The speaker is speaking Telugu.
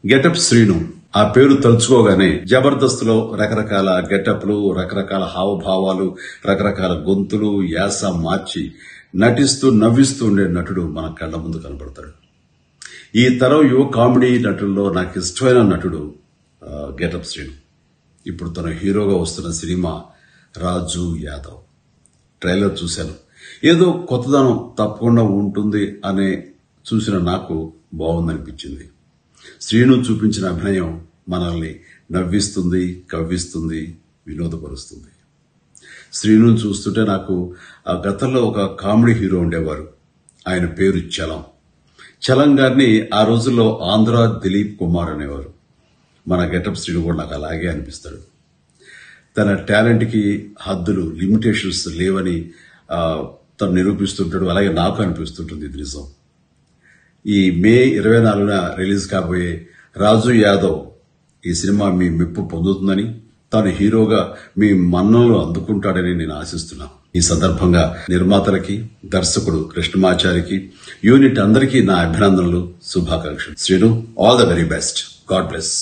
గెటప్ శ్రీను ఆ పేరు తలుచుకోగానే జబర్దస్త్ లో రకరకాల గెటప్లు, రకరకాల హావభావాలు, రకరకాల గొంతులు, యాస మార్చి నటిస్తూ నవ్విస్తూ ఉండే నటుడు మన కళ్ల ముందు కనబడతాడు. ఈ తరం యువ కామెడీ నటుల్లో నాకు ఇష్టమైన నటుడు గెటప్ శ్రీను. ఇప్పుడు తన హీరోగా వస్తున్న సినిమా రాజు యాదవ్. ట్రైలర్ చూశాను. ఏదో కొత్తదనం తప్పకుండా ఉంటుంది అనే చూసిన నాకు బాగుందనిపించింది. శ్రీను చూపించిన అభినయం మనల్ని నవ్విస్తుంది, కవ్విస్తుంది, వినోదపరుస్తుంది. శ్రీను చూస్తుంటే నాకు ఆ గతంలో ఒక కామెడీ హీరో ఉండేవారు. ఆయన పేరు చలం. చలం గారిని ఆ రోజుల్లో ఆంధ్ర దిలీప్ కుమార్ అనేవారు. మన గెటప్ శ్రీను కూడా నాకు అలాగే అనిపిస్తాడు. తన టాలెంట్ కి హద్దులు, లిమిటేషన్స్ లేవని తను నిరూపిస్తుంటాడు. అలాగే నాకు అనిపిస్తుంటుంది ఇది నిజం. ఈ మే 24న రిలీజ్ కాబోయే రాజు యాదవ్ ఈ సినిమా మీ మెప్పు పొందుతుందని, తాను హీరోగా మీ మన్ననలు అందుకుంటాడని నేను ఆశిస్తున్నాను. ఈ సందర్భంగా నిర్మాతలకి, దర్శకుడు కృష్ణమాచారికి, యూనిట్ అందరికీ నా అభినందనలు, శుభాకాంక్షలు. Srinu, all the very best. God bless.